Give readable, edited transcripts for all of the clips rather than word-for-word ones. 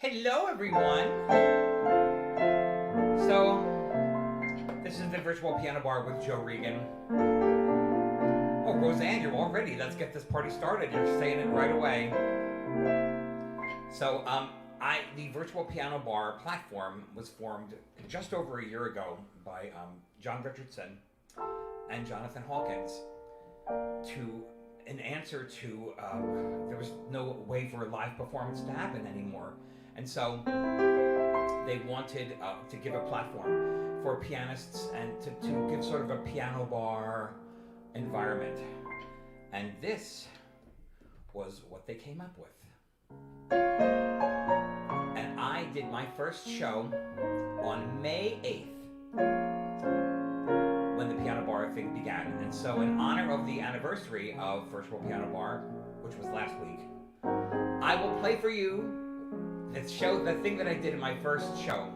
Hello, everyone. So, this is the virtual piano bar with Joe Regan. Oh, Roseanne, you're all ready. Let's get this party started. You're saying it right away. So, the virtual piano bar platform was formed just over a year ago by John Richardson and Jonathan Hawkins in answer to there was no way for a live performance to happen anymore. And so they wanted to give a platform for pianists and to give sort of a piano bar environment. And this was what they came up with. And I did my first show on May 8th when the piano bar thing began. And so in honor of the anniversary of Virtual Piano Bar, which was last week, I will play for you the thing that I did in my first show.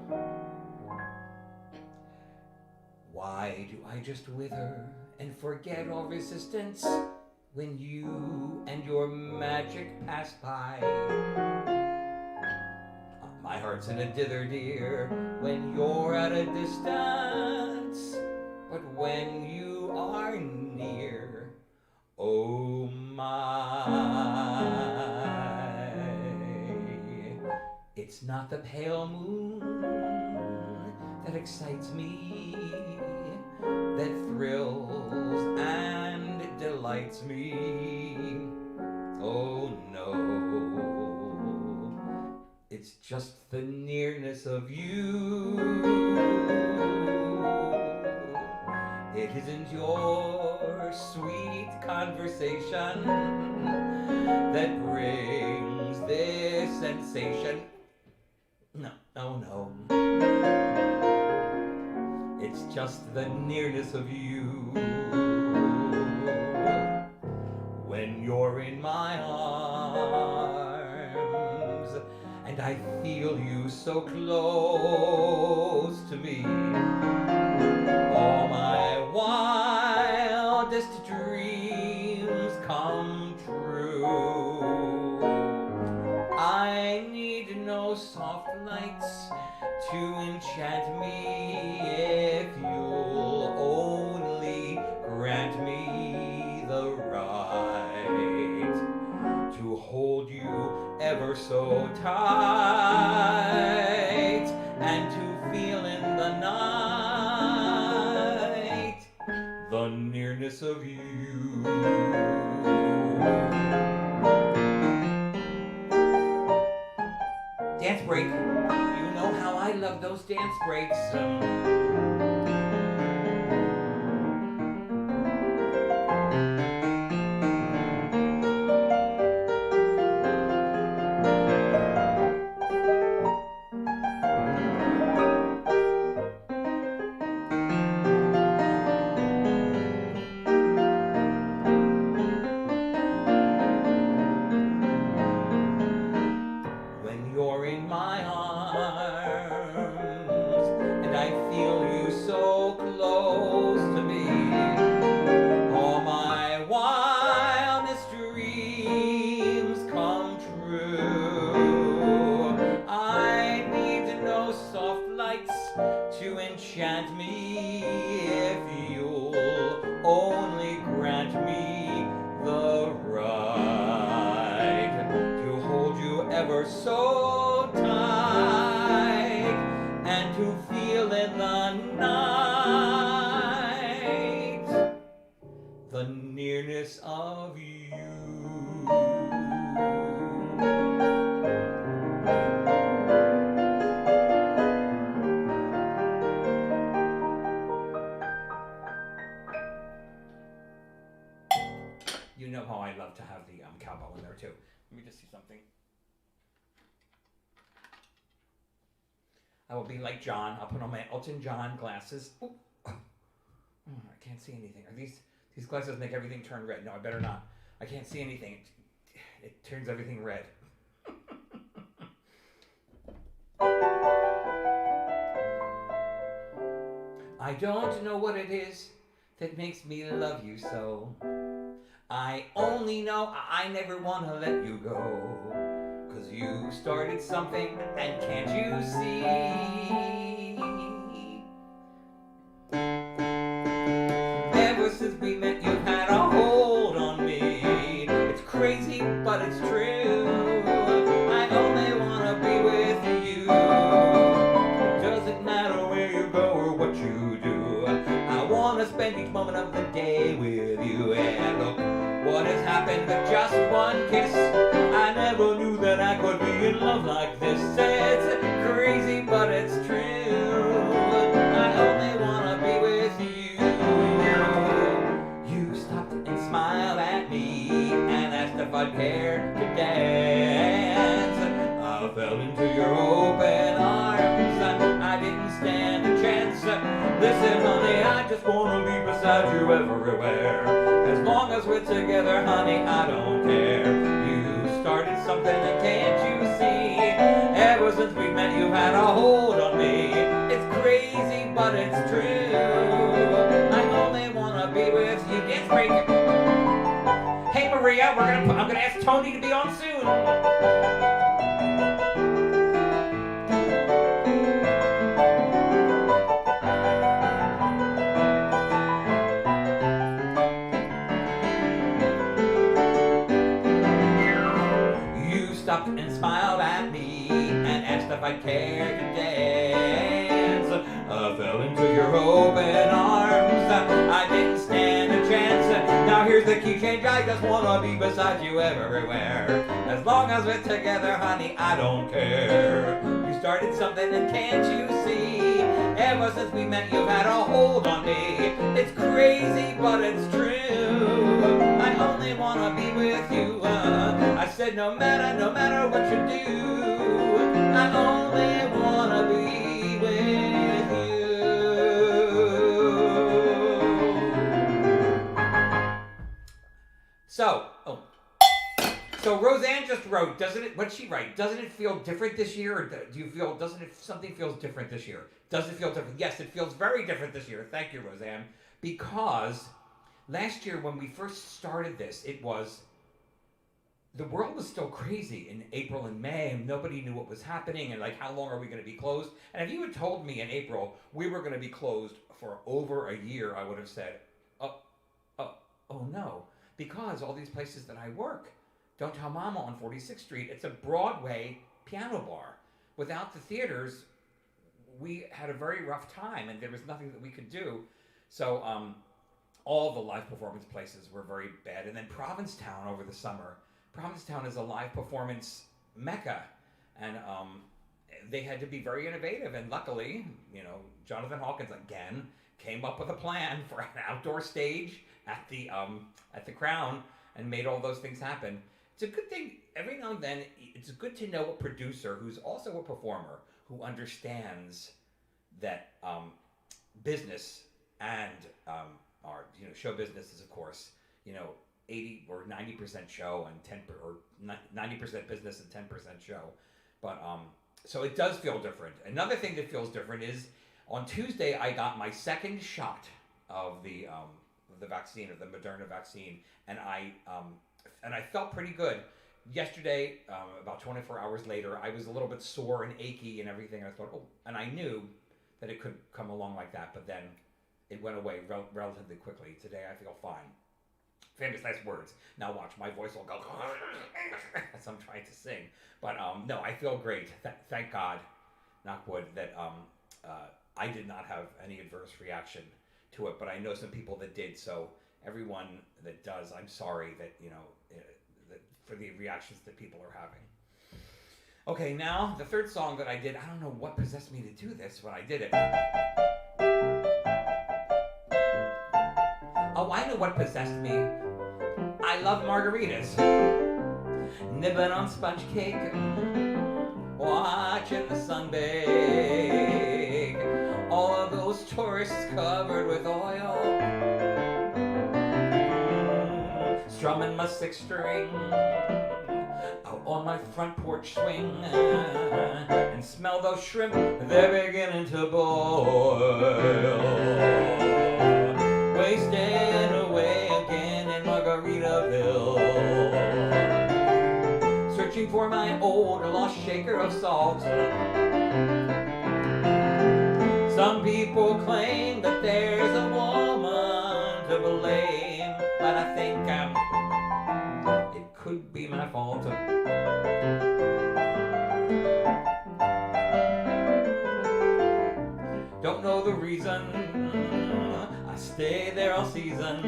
Why do I just wither and forget all resistance when you and your magic pass by? My heart's in a dither, dear, when you're at a distance, but when you are near, oh my. It's not the pale moon that excites me, that thrills and delights me. Oh no, it's just the nearness of you. It isn't your sweet conversation that brings this sensation. No, oh no. It's just the nearness of you. When you're in my arms and I feel you so close to me, all my wildest dreams come true. I need no soft lights to enchant me if you'll only grant me the right to hold you ever so tight and to feel in the night the nearness of you. Dance break. You know how I love those dance breaks. To enchant me if you'll only grant me the right to hold you ever so tight and to feel in the night the nearness of you. You know how I love to have the cowbell in there too. Let me just see something. I will be like John. I'll put on my Elton John glasses. Oh, I can't see anything. Are these glasses make everything turn red? No, I better not. I can't see anything. It turns everything red. I don't know what it is that makes me love you so. I only know I never wanna let you go, 'cause you started something, and can't you see? Ever since we met, you've had a hold on me. It's crazy, but it's true. I only wanna be with you. It doesn't matter where you go or what you do. I wanna spend each moment of the day with you. And look what has happened with just one kiss. I never knew that I could be in love like this. It's crazy, but it's true. I only wanna be with you. You stopped and smiled at me and asked if I'd care to dance. I fell into your open arms. I didn't stand a chance. Listen, honey, I just wanna be beside you everywhere. As long as we're together, honey, I don't care. You started something, and can't you see? Ever since we met, you've had a hold on me. It's crazy, but it's true. I only wanna be with you. Dance break. Hey Maria, I'm gonna ask Tony to be on soon. Stopped and smiled at me and asked if I'd care to dance. I fell into your open arms. I didn't stand a chance. Now here's the key change. I just wanna be beside you everywhere. As long as we're together, honey, I don't care. You started something, and can't you see? Ever since we met, you've had a hold on me. It's crazy, but it's true. I only wanna be with you. I said no matter what you do, I only wanna be with you. So Roseanne just wrote, what'd she write? Doesn't it feel different this year? Or do you feel, something feels different this year? Does it feel different? Yes, it feels very different this year. Thank you, Roseanne. Because last year when we first started this, the world was still crazy in April and May, and nobody knew what was happening, and like, how long are we going to be closed? And if you had told me in April we were going to be closed for over a year, I would have said, oh no, because all these places that I work, Don't Tell Mama on 46th Street, it's a Broadway piano bar. Without the theaters, we had a very rough time, and there was nothing that we could do. So all the live performance places were very bad. And then Provincetown over the summer. Provincetown is a live performance mecca, and they had to be very innovative. And luckily, Jonathan Hawkins again came up with a plan for an outdoor stage at the Crown and made all those things happen. It's a good thing. Every now and then, it's good to know a producer who's also a performer who understands that business and our show business is, of course, 80 or 90% show and 90% business and 10% show. But so it does feel different. Another thing that feels different is on Tuesday I got my second shot of the vaccine, of the Moderna vaccine, and I felt pretty good. Yesterday, about 24 hours later, I was a little bit sore and achy and everything. I thought, and I knew that it could come along like that, but then it went away relatively quickly. Today I feel fine. Famous last words. Now watch, my voice will go as I'm trying to sing. But no, I feel great. Thank God, knock wood, that I did not have any adverse reaction to it. But I know some people that did. So everyone that does, I'm sorry that for the reactions that people are having. Okay, now the third song that I did. I don't know what possessed me to do this when I did it. Oh, I know what possessed me. I love margaritas. Nibbling on sponge cake. Watching the sun bake. All of those tourists covered with oil. Strumming my sixth string. Out on my front porch swing. And smell those shrimp. They're beginning to boil. Wasted away again in Margaritaville. Searching for my old shaker of salt. Some people claim that there's a woman to blame, but I think it could be my fault. Don't know the reason I stay there all season,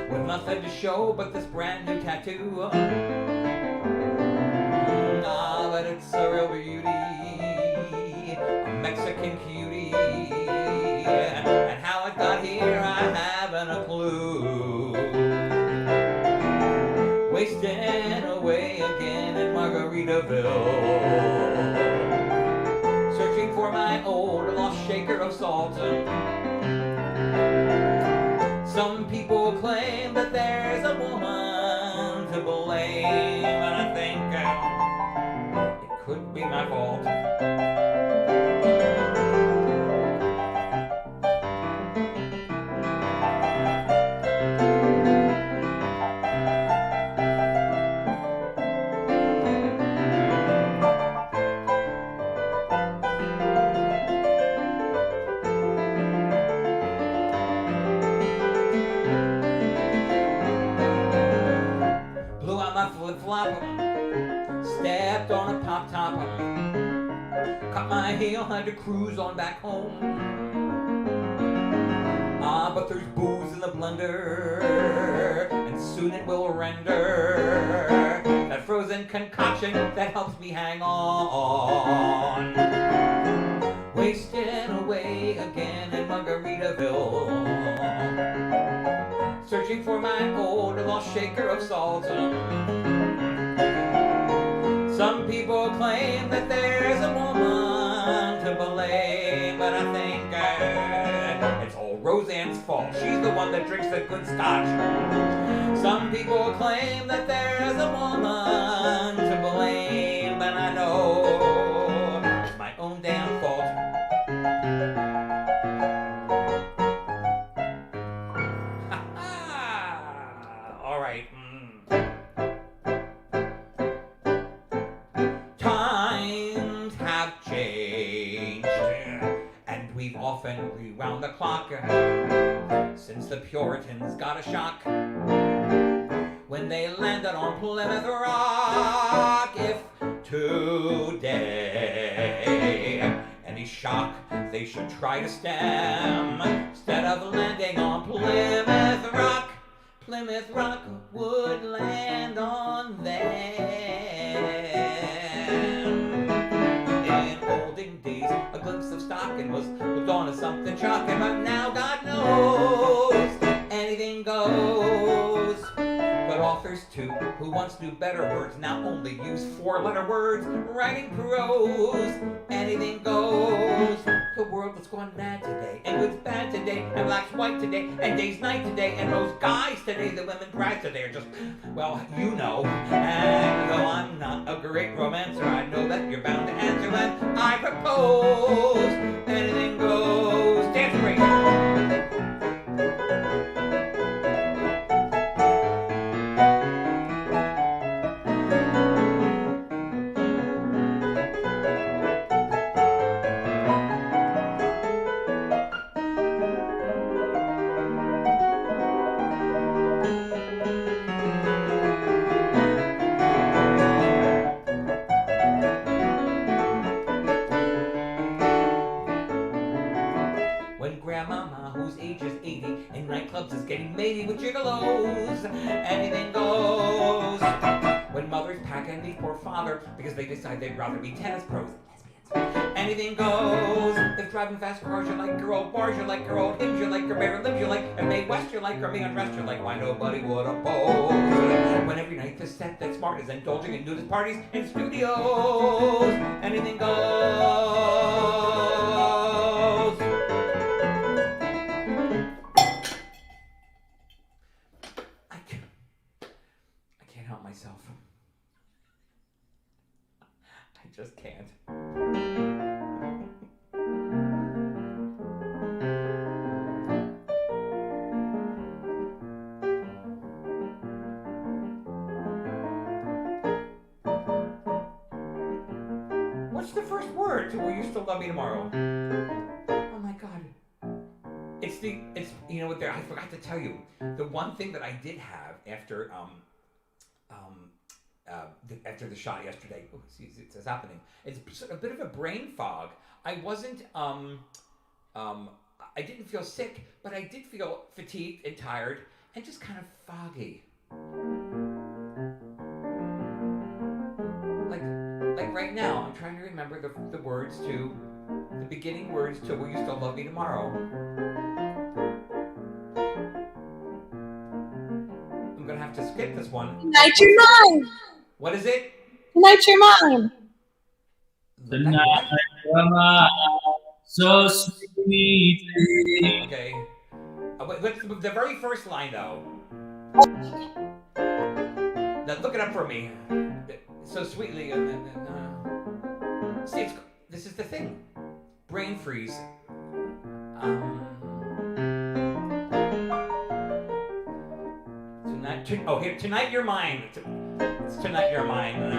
with nothing to show but this brand new tattoo. But it's a real beauty, a Mexican cutie, and how it got here I haven't a clue. Wasting away again in Margaritaville, searching for my old lost shaker of salt. Some people claim that there's a woman to blame, and I think it could be my fault. Flip-flop, stepped on a pop-top, cut my heel, had to cruise on back home. But there's booze in the blender, and soon it will render that frozen concoction that helps me hang on. Wasting away again in Margaritaville, searching for my old lost shaker of salt. Some people claim that there's a woman to blame, but I think it's all Roseanne's fault. She's the one that drinks the good scotch. Some people claim that there's a woman to blame, but I know it's my own damn fault. All right. Times have changed, and we've often rewound the clock since the Puritans got a shock when they landed on Plymouth Rock. If today any shock they should try to stem, instead of landing on Plymouth Rock, Plymouth Rock would land on them. In olden days, a glimpse of stocking was looked on as something shocking, but now God knows anything goes. But authors too, who once knew better words, now only use four-letter words, writing prose. Anything goes. The world has gone mad today, and good's bad today, and black's white today, and day's night today, and most guys today, the women prize today are just, well, you know. And though I'm not a great romancer, I know that you're bound to answer when I propose. Anything goes. Dance break. Grandmama, whose age is 80, in nightclubs is getting matey with gigolos. Anything goes. When mothers pack and leave poor father because they decide they'd rather be tennis pros than lesbians. Anything goes. If driving fast cars you like, your old bars you like, your old hymns you like, your bare limbs you like, and Mae West you like, or me undressed you like, why nobody would oppose. When every night the set that's smart is indulging in nudist parties in studios. Anything goes. Help myself. I just can't. to Will You Still Love Me Tomorrow. Oh my God. It's you know what, I forgot to tell you, the one thing that I did have after after the shot yesterday, it's happening. It's a bit of a brain fog. I wasn't I didn't feel sick, but I did feel fatigued and tired and just kind of foggy. Like right now, I'm trying to remember the words to the beginning words to Will You Still Love Me Tomorrow. I'm gonna have to skip this one. Tonight you're mine. What is it? Tonight you're mine. Tonight you're mine, so sweet. Okay. Let's the very first line though. Now look it up for me. So sweetly. See, this is the thing. Brain freeze. Tonight you're mine. It's tonight you're mine.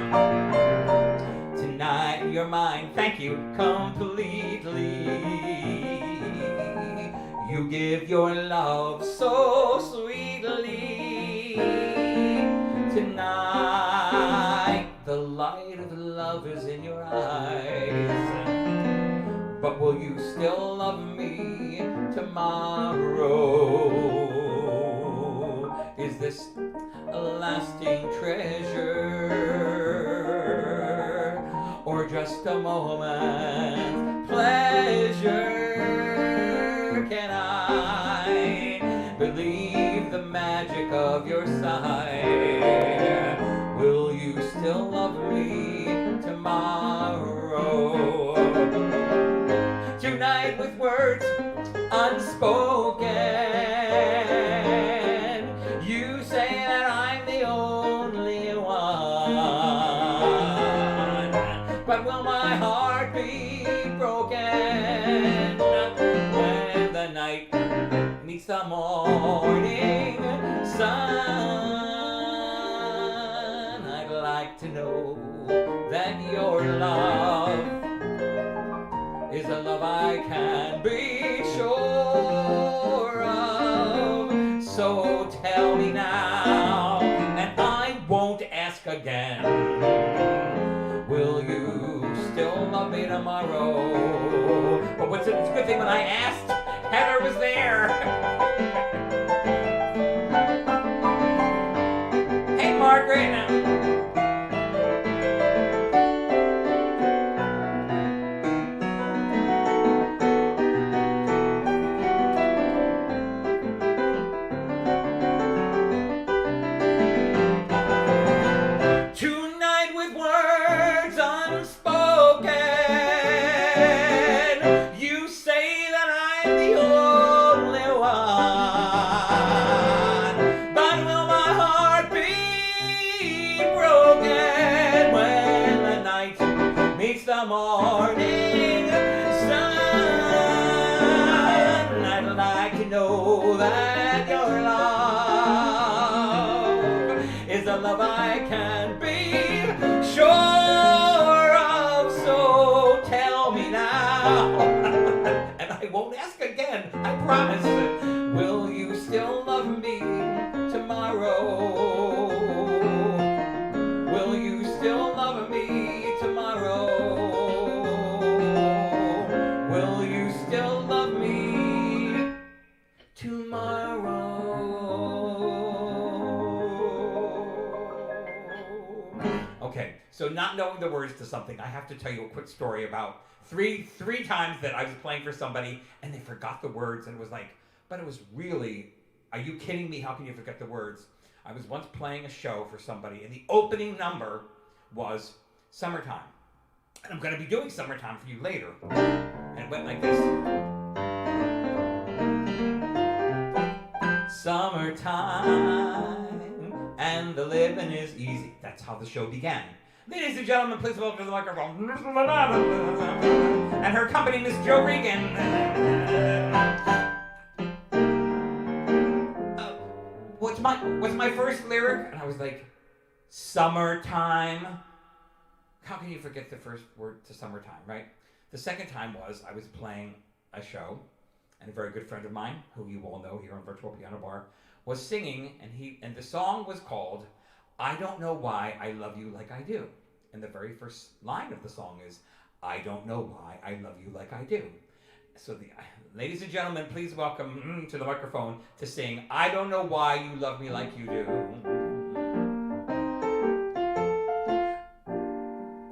Tonight you're mine. Thank you completely. You give your love so sweetly. Tonight the light of love is in your eyes. But will you still love me tomorrow? Is this a lasting treasure or just a moment pleasure? Can I believe the magic of your sigh? Will you still love me tomorrow? Tonight with words unspoken, you say that I'm the only one. But will my heart be broken when the night meets the morning sun? I'd like to know that your love is a love I can be sure of. So tell me now, and I won't ask again. Will you still love me tomorrow? But it's a good thing when I asked, Heather was there. Hey, Margaret. The morning sun, I'd like to know that your love is a love I can be sure of. So tell me now, and I won't ask again, I promise. Will you still love me tomorrow? Will you still love me tomorrow? Will you still love me tomorrow? Okay, so not knowing the words to something, I have to tell you a quick story about three times that I was playing for somebody and they forgot the words, and it was like, but it was really, are you kidding me? How can you forget the words? I was once playing a show for somebody and the opening number was Summertime. And I'm going to be doing Summertime for you later. And it went like this. Summertime and the living is easy. That's how the show began. Ladies and gentlemen, please welcome to the microphone. And her company, Miss Joe Regan. What's my first lyric? And I was like, Summertime. How can you forget the first word to Summertime, right? The second time was I was playing a show, and a very good friend of mine, who you all know here on Virtual Piano Bar, was singing, and the song was called "I Don't Know Why I Love You Like I Do." And the very first line of the song is, "I don't know why I love you like I do." So, ladies and gentlemen, please welcome to the microphone to sing "I Don't Know Why You Love Me Like You Do."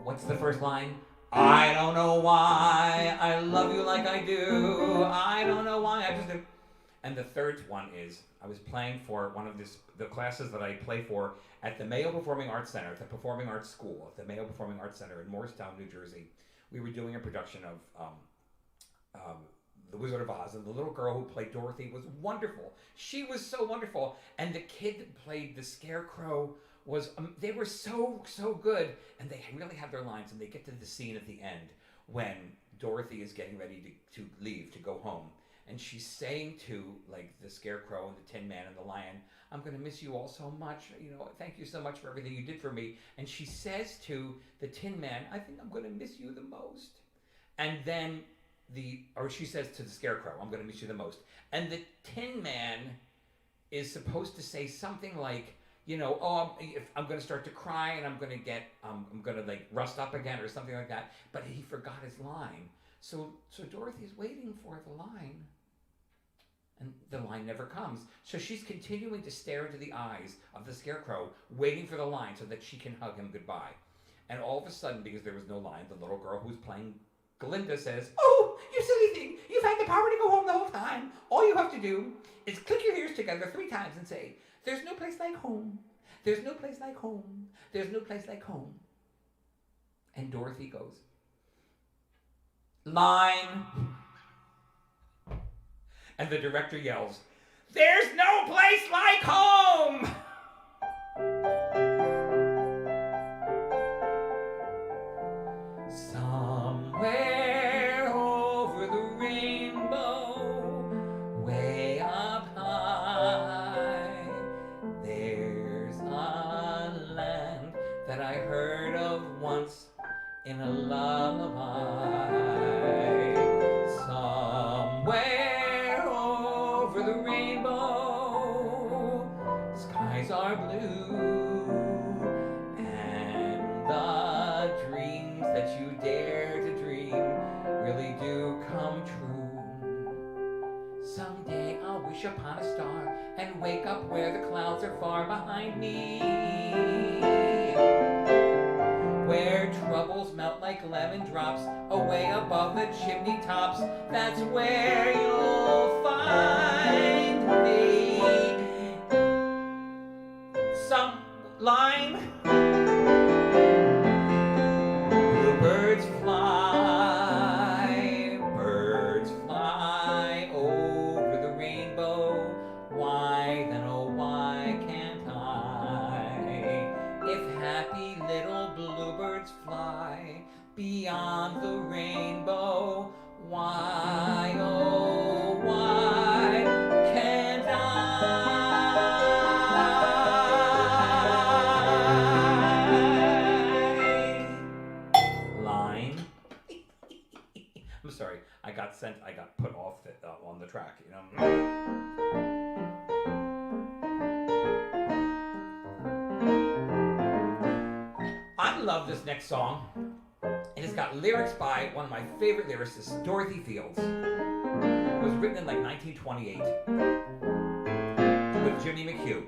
What's the first line? I don't know why I love you like I do. I don't know why I just do. And the third one is, I was playing for one of the classes that I play for at the Mayo Performing Arts Center, at the Performing Arts School, at the Mayo Performing Arts Center in Morristown, New Jersey. We were doing a production of The Wizard of Oz, and the little girl who played Dorothy was wonderful. She was so wonderful. And the kid that played the Scarecrow was, they were so good, and they really had their lines, and they get to the scene at the end when Dorothy is getting ready to leave, to go home, and she's saying to, like, the Scarecrow and the Tin Man and the Lion, "I'm going to miss you all so much, thank you so much for everything you did for me." And she says to the Tin Man, "I think I'm going to miss you the most." And then she says to the Scarecrow, "I'm going to miss you the most." And the Tin Man is supposed to say something like, if I'm going to start to cry and I'm going to like rust up again or something like that. But he forgot his line. So Dorothy's waiting for the line, and the line never comes. So she's continuing to stare into the eyes of the Scarecrow, waiting for the line so that she can hug him goodbye. And all of a sudden, because there was no line, the little girl who's playing Glinda says, "Oh, you silly thing, you've had the power to go home the whole time. All you have to do is click your ears together 3 times and say, 'There's no place like home. There's no place like home. There's no place like home.'" And Dorothy goes, "Line." And the director yells, "There's no place like home!" Somewhere over the rainbow, way up high, there's a land that I heard of once in a lullaby. Somewhere over the rainbow, skies are blue, and the dreams that you dare to dream really do come true. Someday I'll wish upon a star and wake up where the clouds are far behind me, where troubles melt like lemon drops away above the chimney tops. That's where you'll find me. Some line. Bluebirds fly, birds fly over the rainbow. Why then, oh why can't I? If happy little bluebirds fly beyond the rainbow, why, oh why can't I? Line. I'm sorry, I got put off on the track, I love this next song. It has got lyrics by one of my favorite lyricists, Dorothy Fields. It was written in like 1928 with Jimmy McHugh.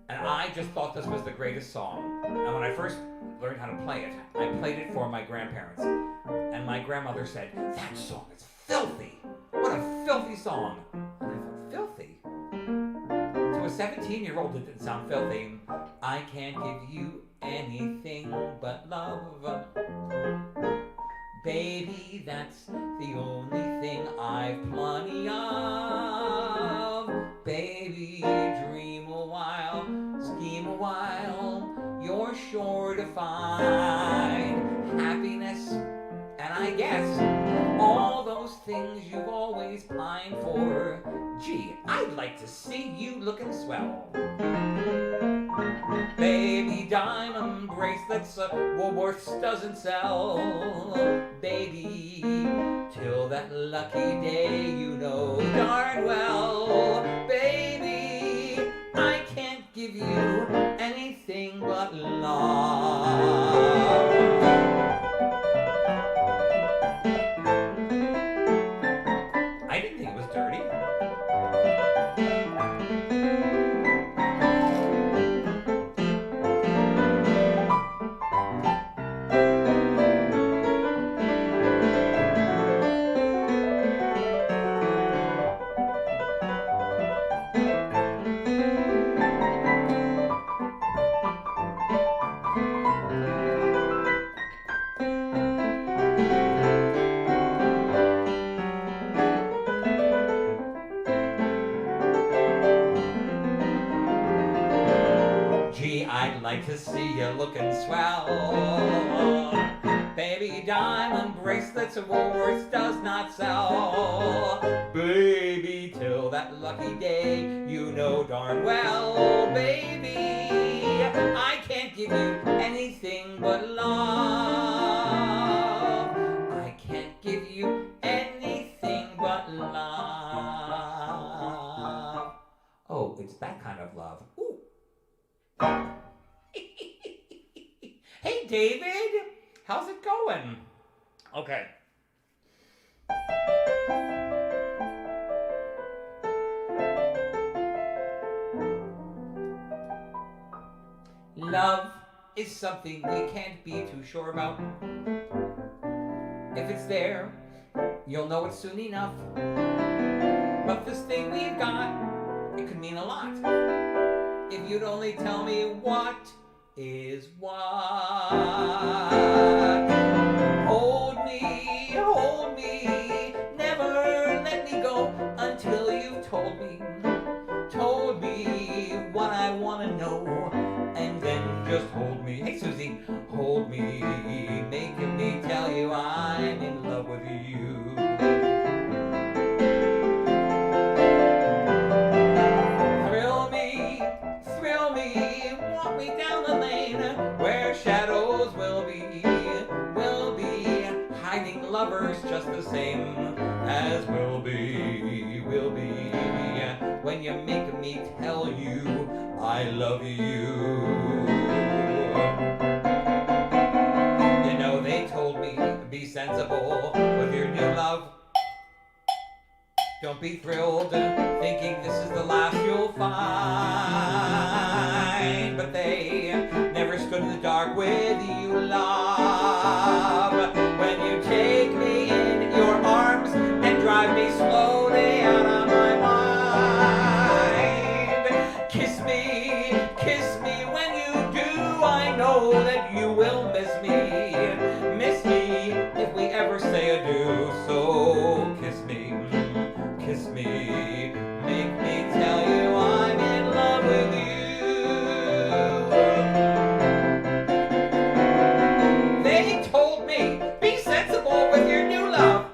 And I just thought this was the greatest song. And when I first learned how to play it, I played it for my grandparents. And my grandmother said, "That song is filthy. What a filthy song." And I thought, filthy? To a 17-year-old, it didn't sound filthy. I can't give you anything but love. Baby, that's the only thing I've plenty of. Baby, dream a while, scheme a while, you're sure to find happiness. And I guess all those things you've always pined for, Gee, I'd like to see you looking swell. Baby diamond bracelets, Woolworths doesn't sell. Baby, till that lucky day, you know darn well. Baby, I can't give you anything but love. I didn't think it was dirty. I'd like to see you looking swell. Baby diamond bracelets of Woolworths does not sell. Baby, till that lucky day, you know darn well. Baby, I can't give you anything but love. I can't give you anything but love. Oh, it's that kind of love. Ooh. Hey, David, how's it going? Okay. Love is something we can't be too sure about. If it's there, you'll know it soon enough. But this thing we've got, it could mean a lot. If you'd only tell me what is what. Hold me, never let me go until you've told me what I want to know. And then just hold me. Hey, Susie, hold me, making me tell you I'm in love with you. Thrill me, walk me down the lane where shadows will be hiding lovers just the same as will be when you make me tell you I love you. You know they told me be sensible with your new love. Don't be thrilled thinking this is the last you'll find. But they never stood in the dark with you, love. When you take me in your arms and drive me slowly out of my mind. Kiss me when you do. I know that you will miss me if we ever say adieu. So kiss me, make me tell you I'm in love with you. They told me, be sensible with your new love.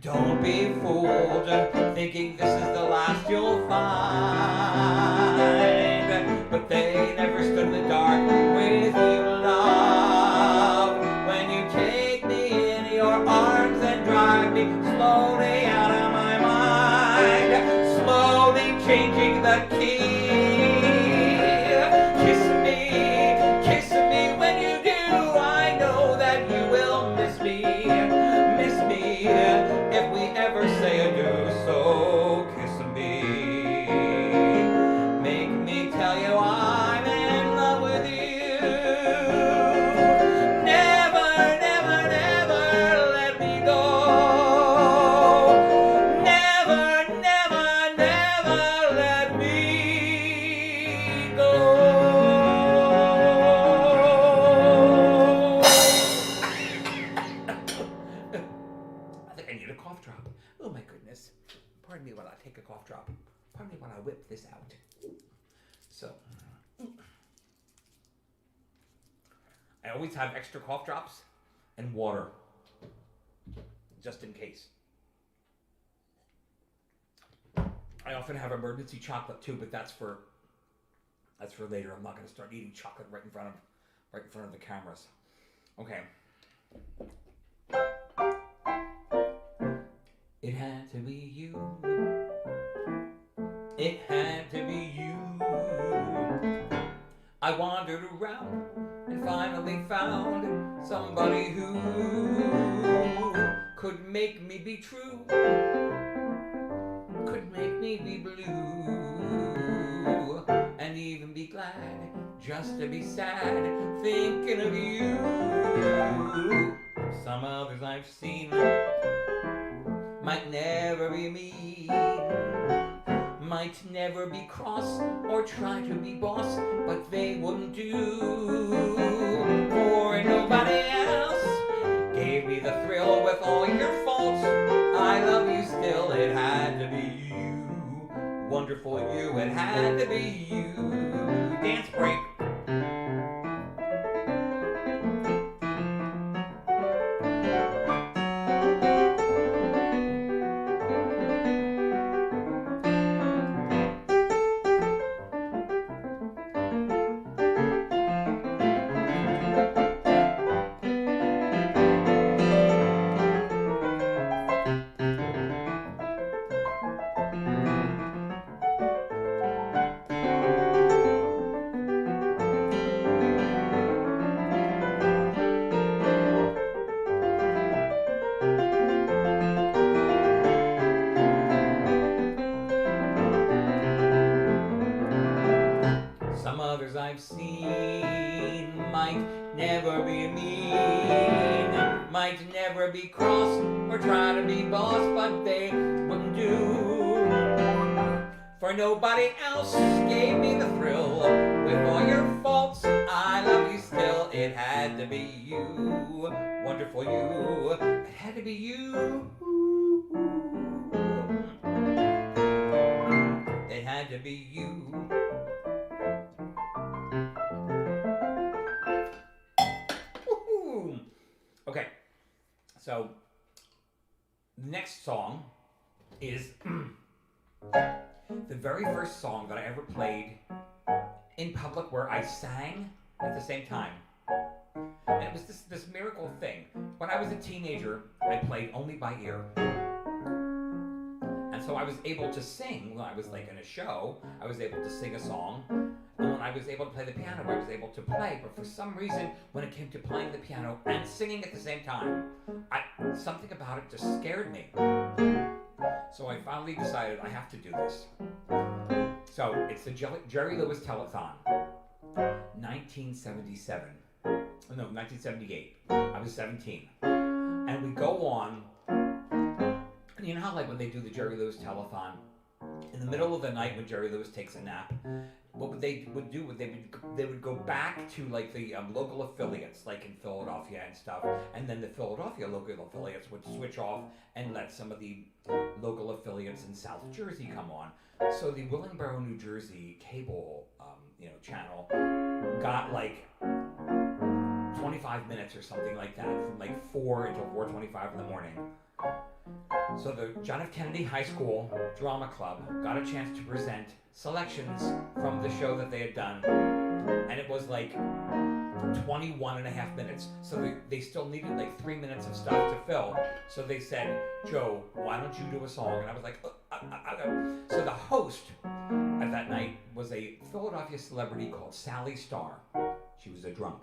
Don't be fooled, thinking this is the last you'll find. But they never stood in the dark with you, love. When you take me in your arms and drive me slowly out of my mind, slowly changing the key. Kiss me when you do. I know that you will miss me if we ever say adieu. So kiss me, make me tell you I'm in love with you. Never let me go. Never let me go. I think I need a cough drop. Oh my goodness. Pardon me while I take a cough drop. Pardon me while I whip this out. So, I always have extra cough drops and water, just in case. often have emergency chocolate too, but that's for later. I'm not going to start eating chocolate right in front of the cameras. Okay. It had to be you. It had to be you. I wandered around and finally found somebody who could make me be true, could make me be blue, and even be glad just to be sad thinking of you. Some others I've seen might never be me, might never be cross or try to be boss, but they wouldn't do. For nobody else gave me the thrill with all your faults. I love you still, it had to be you. Wonderful you, it had to be you. Dance break. Some others I've seen might never be mean, might never be cross or try to be boss, but they wouldn't do. For nobody else gave me the thrill with all your faults. I love you still, it had to be you. Wonderful you, it had to be you. It had to be you. Okay, so the next song is the very first song that I ever played in public where I sang at the same time. And it was this miracle thing. When I was a teenager, I played only by ear. And so I was able to sing when I was like in a show. I was able to sing a song. And when I was able to play the piano, I was able to play. But for some reason, when it came to playing the piano and singing at the same time, something about it just scared me. So I finally decided I have to do this. So it's the Jerry Lewis Telethon, 1977. No, 1978. I was 17. And we go on, and you know how like when they do the Jerry Lewis Telethon, in the middle of the night when Jerry Lewis takes a nap, what they would do, they would go back to like the local affiliates, like in Philadelphia and stuff, and then the Philadelphia local affiliates would switch off and let some of the local affiliates in South Jersey come on. So the Willingboro, New Jersey cable, channel got like 25 minutes or something like that, from like 4 until 4:25 in the morning. So the John F. Kennedy High School Drama Club got a chance to present selections from the show that they had done, and it was like 21 and a half minutes. So they still needed like 3 minutes of stuff to fill. So they said, Joe, why don't you do a song? And I was like, So the host at that night was a Philadelphia celebrity called Sally Starr. She was a drunk.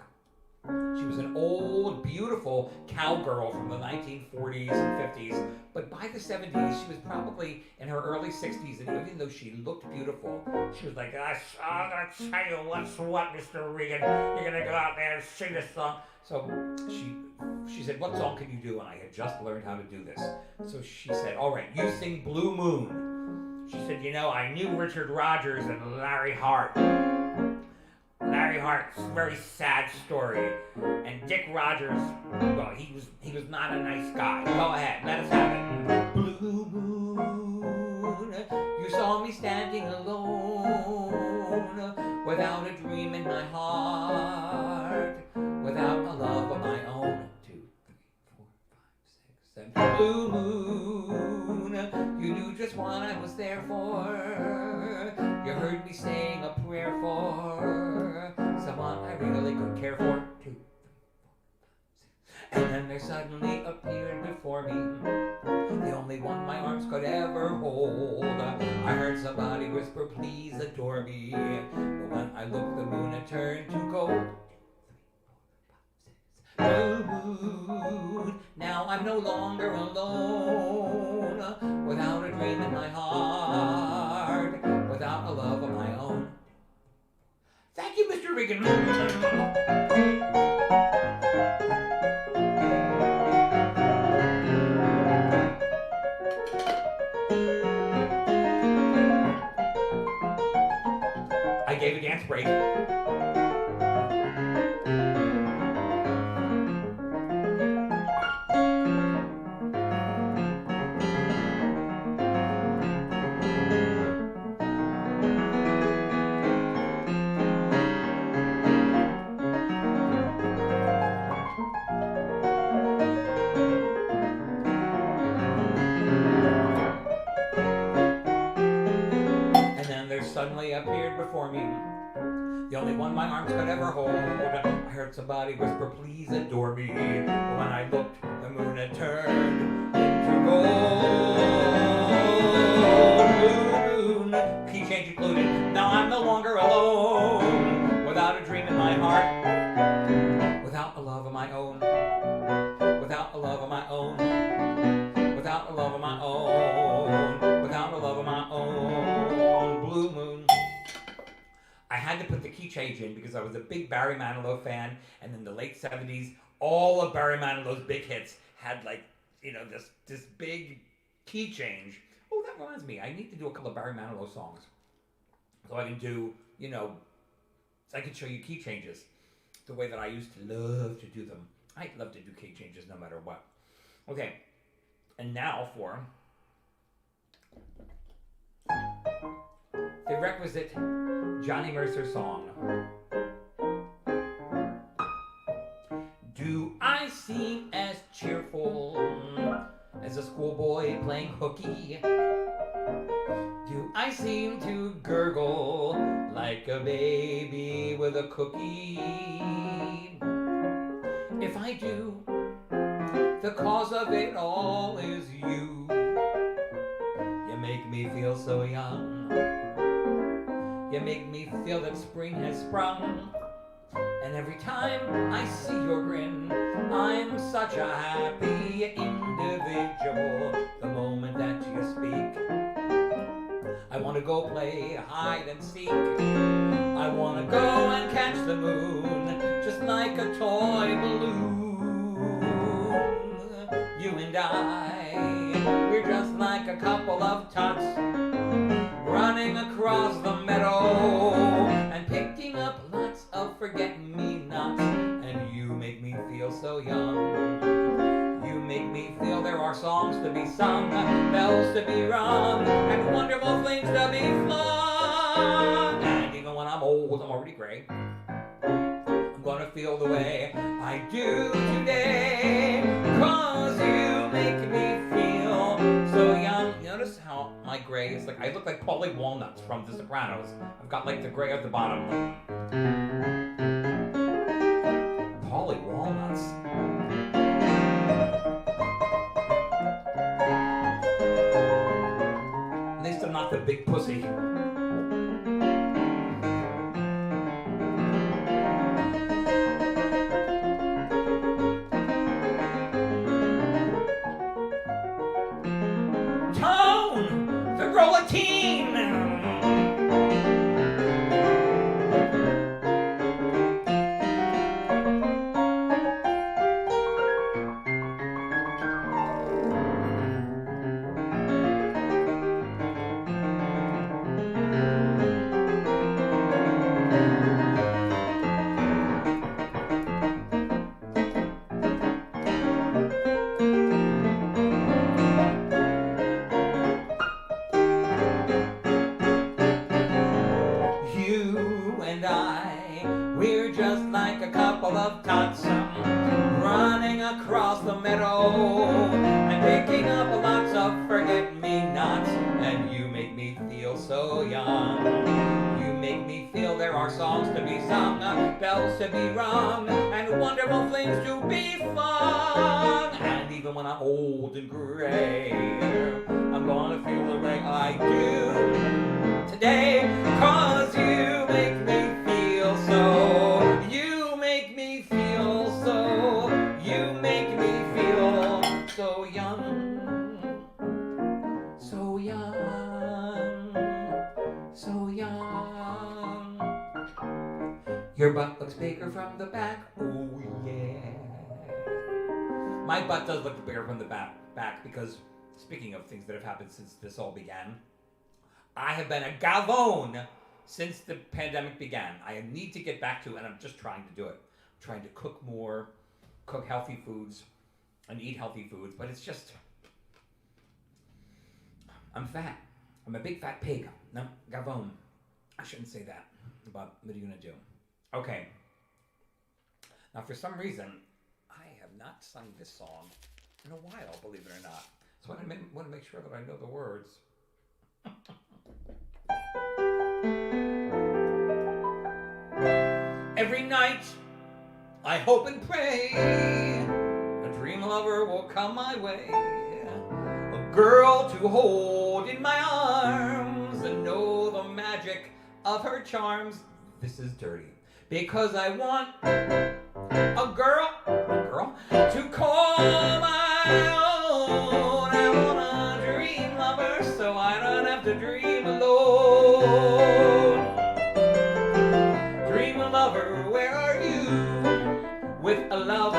She was an old, beautiful cowgirl from the 1940s and 50s, but by the 70s, she was probably in her early 60s, and even though she looked beautiful, she was like, I'm going to tell you what's what, Mr. Regan. You're going to go out there and sing this song. So she said, what song can you do? And I had just learned how to do this. So she said, all right, you sing Blue Moon. She said, I knew Richard Rodgers and Larry Hart. Larry Hart's a very sad story, and Dick Rogers, well, he was not a nice guy. Go ahead, let us have it. Blue moon, you saw me standing alone, without a dream in my heart, without a love of my own. 2, 3, 4, 5, 6, 7. Blue moon, you knew just just what I was there for. You heard me saying a prayer for someone I really could care for. 2, 3, 4, 5, 6. And then there suddenly appeared before me the only one my arms could ever hold. I heard somebody whisper, please adore me. But when I looked, the moon had turned to gold. Moon, now I'm no longer alone, without a dream in my heart, without a love of my own. Thank you, Mr. Regan. I gave a dance break. Suddenly appeared before me the only one my arms could ever hold. I heard somebody whisper, please adore me. But when I looked, the moon had turned into gold. Moon, key change included. Now I'm no longer alone, without a dream in my heart, without a love of my own, without a love of my own, without a love of my own, without a love of my own. Blue Moon. I had to put the key change in because I was a big Barry Manilow fan, and in the late 70s, all of Barry Manilow's big hits had this big key change. Oh, that reminds me, I need to do a couple of Barry Manilow songs. So I can do, I can show you key changes the way that I used to love to do them. I love to do key changes no matter what. Okay, and now for the requisite Johnny Mercer song. Do I seem as cheerful as a schoolboy playing hooky? Do I seem to gurgle like a baby with a cookie? If I do, the cause of it all is you. You make me feel so young. You make me feel that spring has sprung. And every time I see your grin, I'm such a happy individual. The moment that you speak, I want to go play hide and seek. I want to go and catch the moon, just like a toy balloon. You and I, we're just like a couple of tots running across the meadow and picking up lots of forget-me-nots. And you make me feel so young. You make me feel there are songs to be sung, bells to be rung, and wonderful things to be flung. And even when I'm old, I'm already gray, I'm gonna feel the way I do today, 'cause you make me feel so young. Notice how my gray is like, I look like Paulie Walnuts from The Sopranos. I've got like the gray at the bottom. Paulie Walnuts. At least I'm not the big pussy. and you make me feel so young. You make me feel there are songs to be sung, bells to be rung, and wonderful things to be fun. And even when I'm old and gray, I'm gonna feel the way I do today, 'cause you make me feel so. You make me feel so. You make me feel so young. So young. So young. Your butt looks bigger from the back. Oh yeah. My butt does look bigger from the back because, speaking of things that have happened since this all began, I have been a gavone since the pandemic began. I need to get back to, and I'm just trying to do it. I'm trying to cook more, cook healthy foods, and eat healthy foods, but it's just, I'm fat. I'm a big fat pig. No, gavone. I shouldn't say that, but what are you gonna do? Okay. Now, for some reason, I have not sung this song in a while, believe it or not. So I want to make sure that I know the words. Every night, I hope and pray a dream lover will come my way. A girl to hold in my arms and know the magic of her charms. This is dirty. Because I want a girl to call my own. I want a dream lover so I don't have to dream alone. Dream lover, where are you? With a love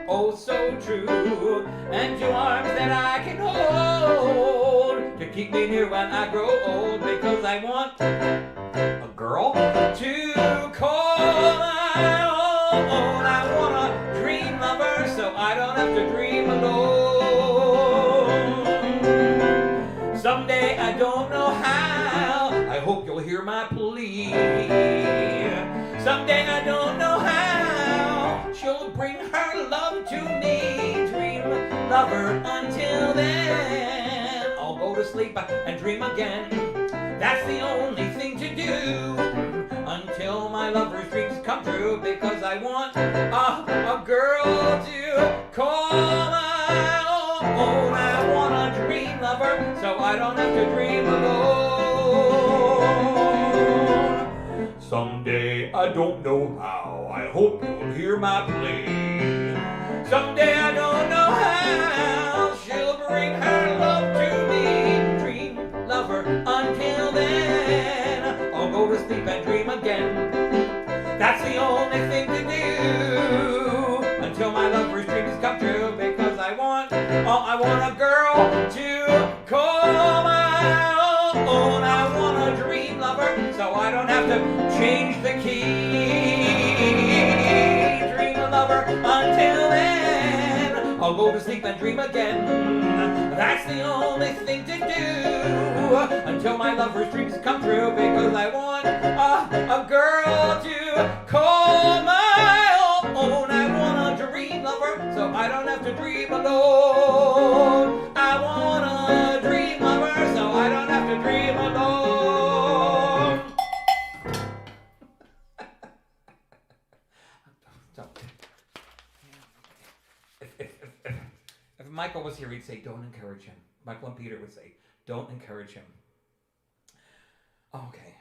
oh so true, and two arms that I can hold to keep me near when I grow old. Because I want a girl to call my own. I want a dream lover so I don't have to dream alone. Someday, I don't know how, I hope you'll hear my plea. Someday, I don't know how, she'll bring her love to me. Dream lover, until then, I'll go to sleep and dream again. That's the only thing to do until my lover's dreams come true. Because I want a girl to call my own. I want a dream lover so I don't have to dream alone. Someday, I don't know how, I hope you'll hear my plea. Someday, I don't know how, she'll bring her love to me. Dream lover, until then, I'll go to sleep and dream again. That's the only thing to do until my lover's dreams come true. Because I want a girl to call my own. I want a dream lover so I don't have to change the key. Dream lover, until then, I'll go to sleep and dream again. That's the only thing to do until my lover's dreams come true. Because I want a girl to call my own. I want a dream lover so I don't have to dream alone. I want a dream lover so I don't have to dream alone. If Michael was here, he'd say, don't encourage him. Michael and Peter would say, don't encourage him. Okay.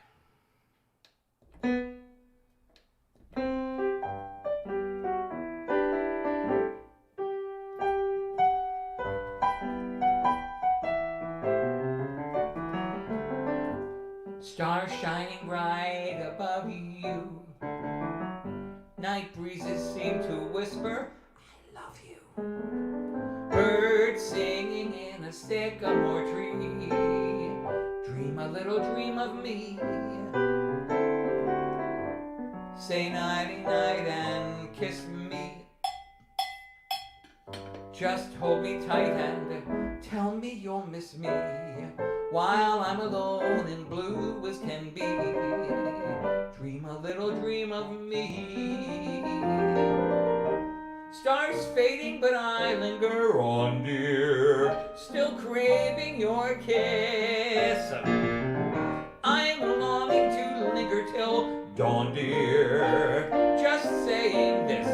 Stars shining bright above you. Night breezes seem to whisper, I love you. Birds singing in a sycamore tree. Dream a little dream of me. Say nighty night and kiss me. Just hold me tight and tell me you'll miss me while I'm alone and blue as can be. Dream a little dream of me. Stars fading, but I linger on, dear, still craving your kiss. I'm longing to linger till dawn, dear, just saying this.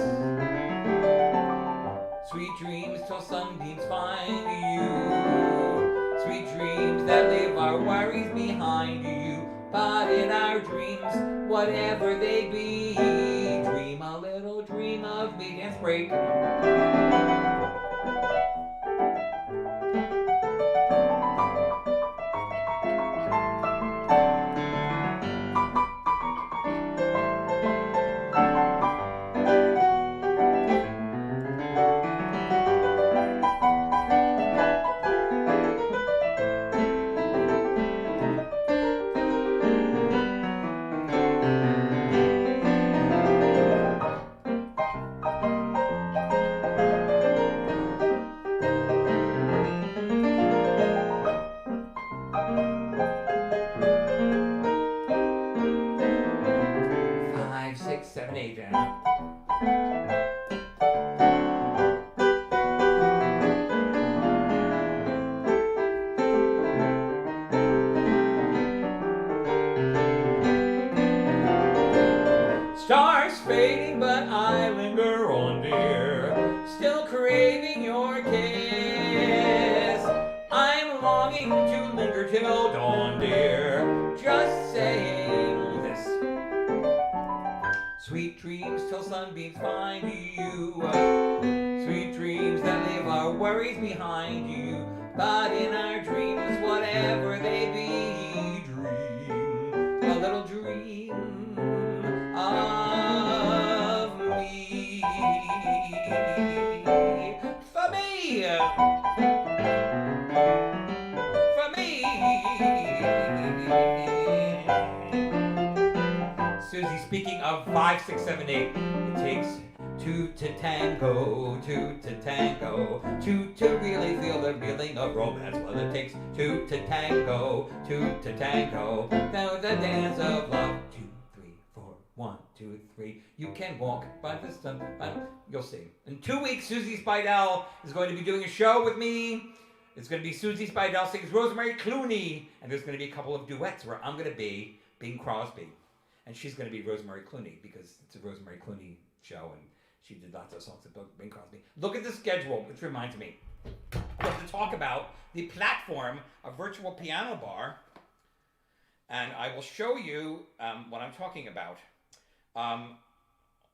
Sweet dreams till sunbeams find you. Sweet dreams that leave our worries behind you. But in our dreams, whatever they be, dream a little dream of me. Dance break. 5, 6, 7, 8, Jonah. Stars fading, but I linger on, dear, still craving your kiss. I'm longing to linger till dawn, dear, just saying this. Sweet dreams till sunbeams find you. Sweet dreams that leave our worries behind you. But in our dreams, whatever they be, dream a little dream of me. For me. For me. Susie, speaking of 5, 6, 7, 8, it takes two to tango, two to tango, two to really feel the feeling of romance. Well, it takes two to tango, two to tango. Now the dance of love. 2, 3, 4, 1, 2, 3. You can walk by the sun. You'll see. In 2 weeks, Susie Spidell is going to be doing a show with me. It's going to be Susie Spidell sings Rosemary Clooney, and there's going to be a couple of duets where I'm going to be Bing Crosby, and she's going to be Rosemary Clooney because it's a Rosemary Clooney show, and she did lots of songs about Bing Crosby. Look at the schedule, which reminds me. We have to talk about the platform, a virtual piano bar, and I will show you what I'm talking about.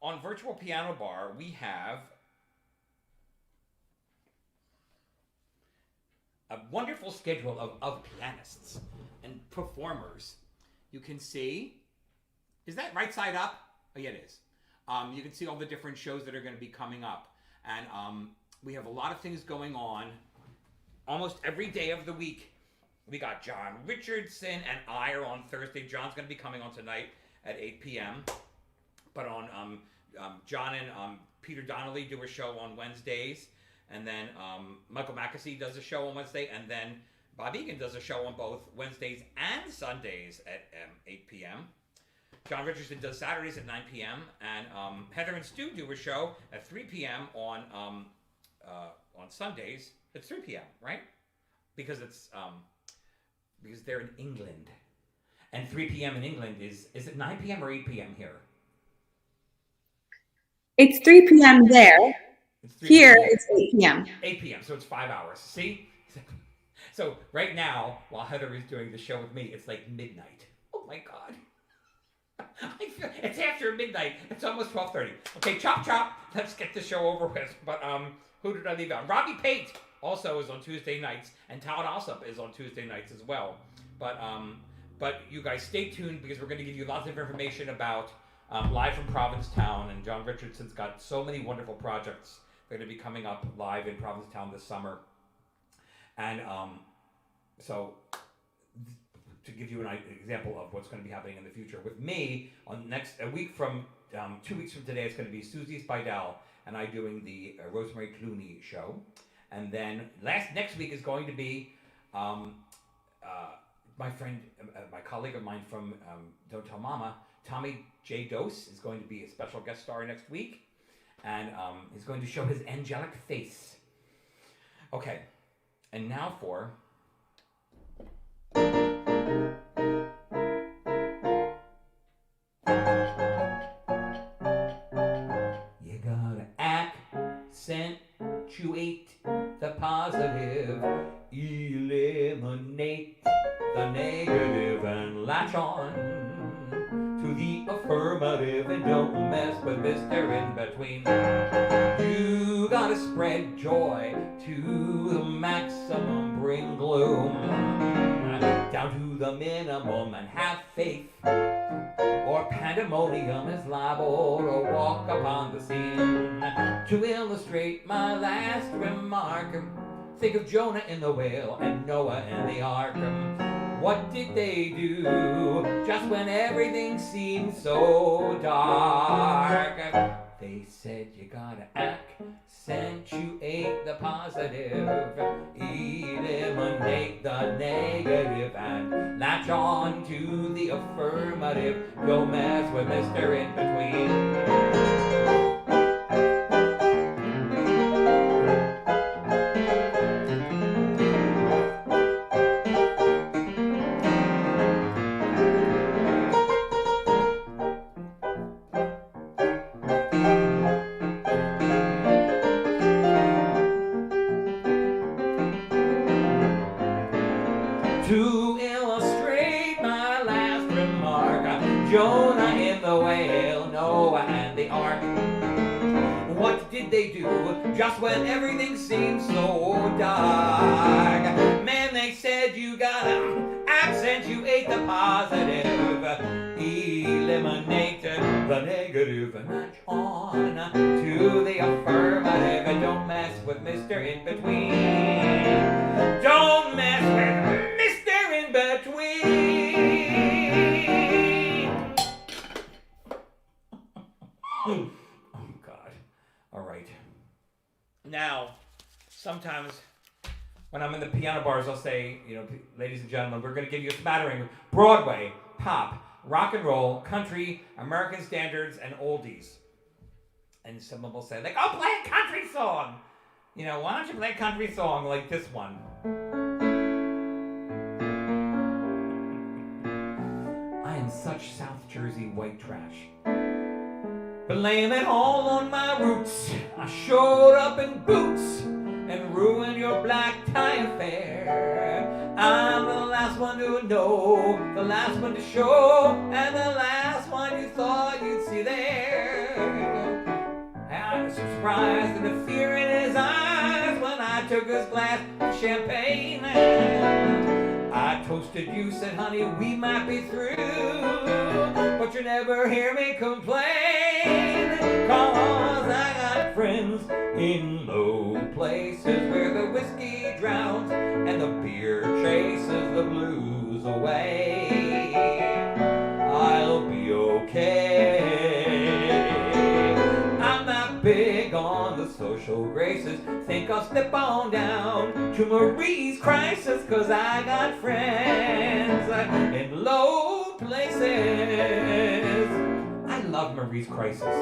On Virtual Piano Bar, we have a wonderful schedule of pianists and performers. You can see, is that right side up? Oh yeah, it is. You can see all the different shows that are going to be coming up. And we have a lot of things going on almost every day of the week. We got John Richardson and I are on Thursday. John's going to be coming on tonight at 8 p.m. But on John and Peter Donnelly do a show on Wednesdays. And then Michael Mackesy does a show on Wednesday. And then Bob Egan does a show on both Wednesdays and Sundays at 8 p.m. John Richardson does Saturdays at 9 p.m. And Heather and Stu do a show at 3 p.m. on Sundays. It's 3 p.m., right? Because it's because they're in England. And 3 p.m. in England is it 9 p.m. or 8 p.m. here? It's 3 p.m. there. It's 3 Here, p.m. it's 8 p.m. 8 p.m., so it's 5 hours. See? So right now, while Heather is doing the show with me, it's like midnight. Oh my God. I feel, it's after midnight. It's almost 12:30. Okay, chop chop. Let's get the show over with. But who did I leave out? Robbie Pate also is on Tuesday nights, and Todd Alsop is on Tuesday nights as well. But you guys stay tuned because we're going to give you lots of information about live from Provincetown, and John Richardson's got so many wonderful projects that are going to be coming up live in Provincetown this summer. And so to give you an example of what's going to be happening in the future with me, on a week from 2 weeks from today, it's going to be Susie Spidell and I doing the Rosemary Clooney show. And then next week is going to be my friend, my colleague of mine from Don't Tell Mama, Tommy J. Dose, is going to be a special guest star next week. and he's going to show his angelic face. Okay, and now for... You gotta accentuate the positive, eliminate the negative, and latch on to the affirmative, and don't mess with Mr. In Between. You gotta spread joy to the maximum, bring gloom down to the minimum, and have faith, or pandemonium is liable to walk upon the scene. To illustrate my last remark, think of Jonah in the whale and Noah in the ark. What did they do just when everything seemed so dark? They said you gotta accentuate the positive, eliminate the negative, and latch on to the affirmative. Don't mess with Mr. In Between. To illustrate my last remark, Jonah in the whale, Noah and the ark. What did they do just when everything seemed so dark? Man, they said you gotta accentuate the positive, eliminate the negative, and latch on to the affirmative, and don't mess with Mr. In Between. Don't mess with Mr. In Between. Oh, God. All right. Now, sometimes when I'm in the piano bars, I'll say, ladies and gentlemen, we're going to give you a smattering of Broadway, pop, rock and roll, country, American standards, and oldies. And someone will say, oh, play a country song. Why don't you play a country song like this one? I am such South Jersey white trash. Blame it all on my roots. I showed up in boots and ruined your black tie affair. I'm the last one to know, the last one to show, and the last one you thought you'd see there. I was surprised and the fear in his eyes when I took his glass of champagne. I toasted you, said, honey, we might be through, but you never hear me complain, 'cause I got friends in low places where the whiskey drowns and the beer chases the blues away. I'll be okay. I'm not big on the social graces. Think I'll slip on down to Marie's Crisis, 'cause I got friends in low places. I love Marie's Crisis.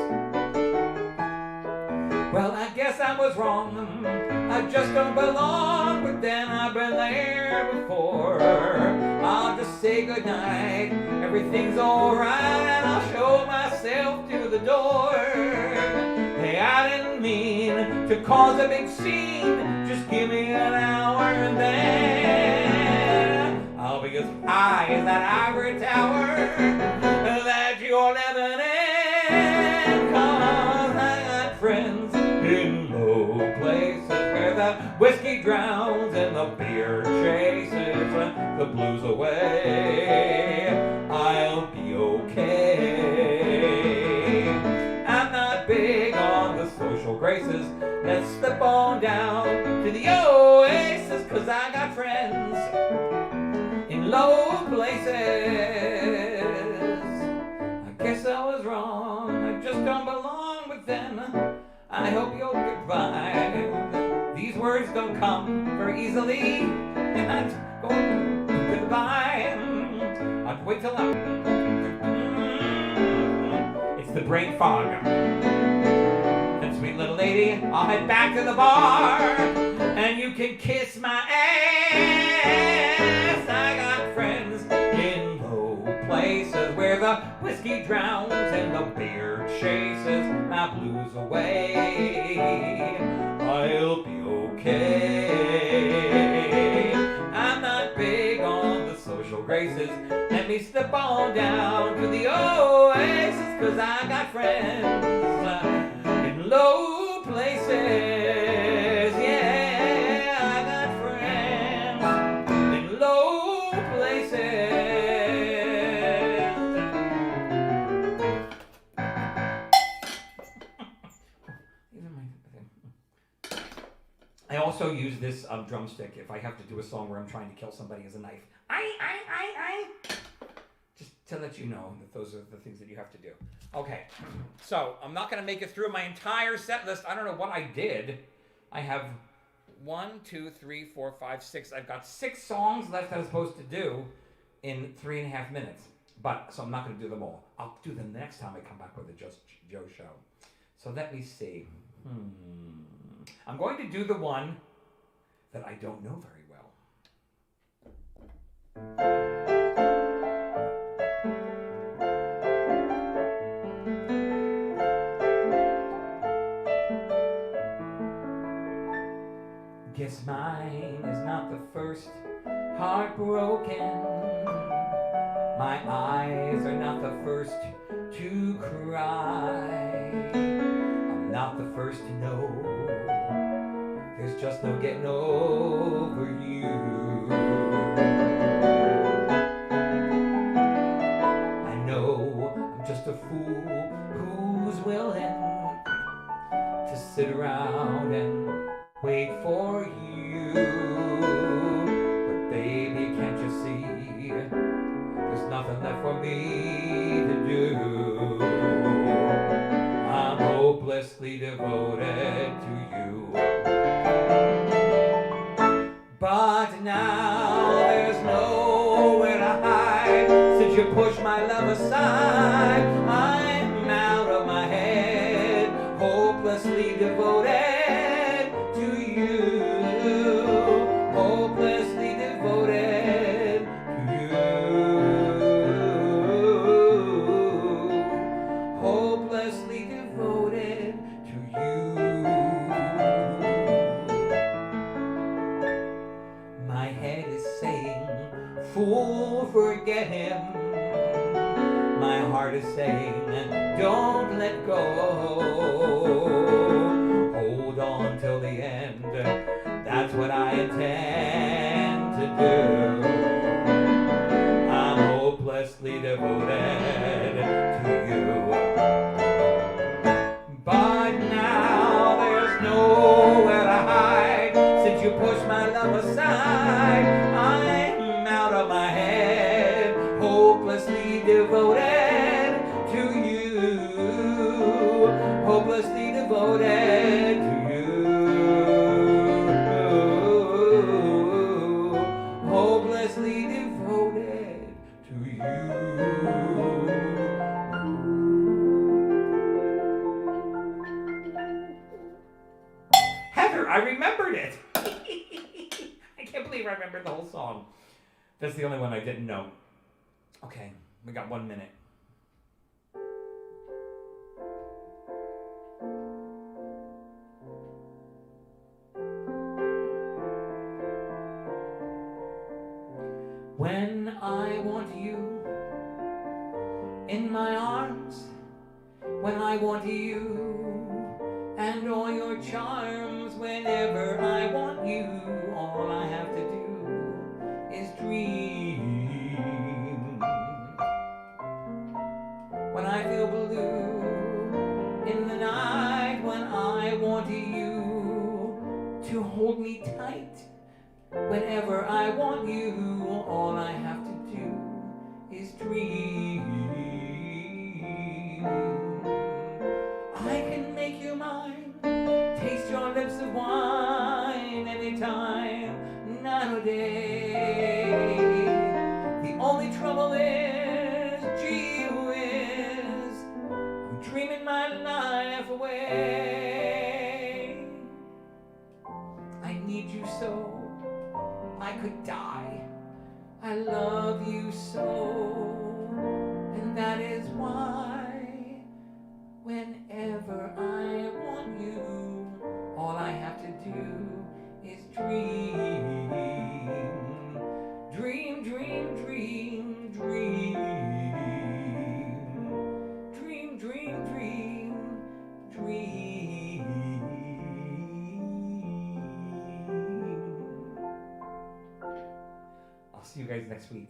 Well, I guess I was wrong. I just don't belong, but then I've been there before. I'll just say goodnight, everything's alright, and I'll show myself to the door. Hey, I didn't mean to cause a big scene, just give me an hour and then I'll be as high as that ivory tower that you're living in, 'cause I got friends in low places where the whiskey drowns and the beer chases the blues away. I'll be okay. I'm not big on the social graces. Let's slip on down to the oasis, 'cause I got friends in low places. I guess I was wrong, I just don't belong with them. I hope you'll get by. These words don't come very easily. And go goodbye. I'll wait till it's the brain fog. That's sweet little lady, I'll head back to the bar, and you can kiss my ass. I got friends in low places where the whiskey drowns and the beer chases my blues away. I'll be okay. I'm not big on the social graces. Let me slip on down to the oasis, 'cause I got friends in low places. Yeah, I got friends in low places. I also use this drumstick if I have to do a song where I'm trying to kill somebody as a knife. Just to let you know that those are the things that you have to do. Okay, so I'm not going to make it through my entire set list. I don't know what I did. I have 1, 2, 3, 4, 5, 6. I've got 6 songs left that I'm supposed to do in 3.5 minutes. So I'm not going to do them all. I'll do them the next time I come back with the Just Joe show. So let me see. I'm going to do the one that I don't know very well. Guess mine is not the first heartbroken. My eyes are not the first to cry. I'm not the first to know. There's just no getting over you. I know I'm just a fool who's willing to sit around and wait for you. But baby, can't you see? There's nothing left for me to do. I'm hopelessly devoted to you. But now there's nowhere to hide. Since you pushed my love aside, I'm out of my head, hopelessly devoted to you. Hopelessly devoted to you. Hopelessly devoted to you. My head is saying, fool, forget him. My heart is saying, don't let go. Hold on till the end. That's what I intend to do. I'm hopelessly devoted to you. But now there's nowhere to hide. Since you pushed my love aside, I'm out of my head, hopelessly devoted to you. Hopelessly devoted to you. Hopelessly devoted to you. Heather, I remembered it. I can't believe I remembered the whole song. That's the only one I didn't know. Okay, we got 1 minute. When I want you in my arms, when I want you and all your charms, whenever I want you, all I have to do is dream. When I feel blue in the night, when I want you to hold me tight, whenever I want you, all I have to do is dream. I can make you mine, taste your lips of wine anytime, night or day. The only trouble is, gee whiz, I'm dreaming my life away. could die. I love you so, and that is why whenever I want you, all I have to do is dream. Dream, dream, dream, dream. Dream, dream, dream, dream. I'll see you guys next week.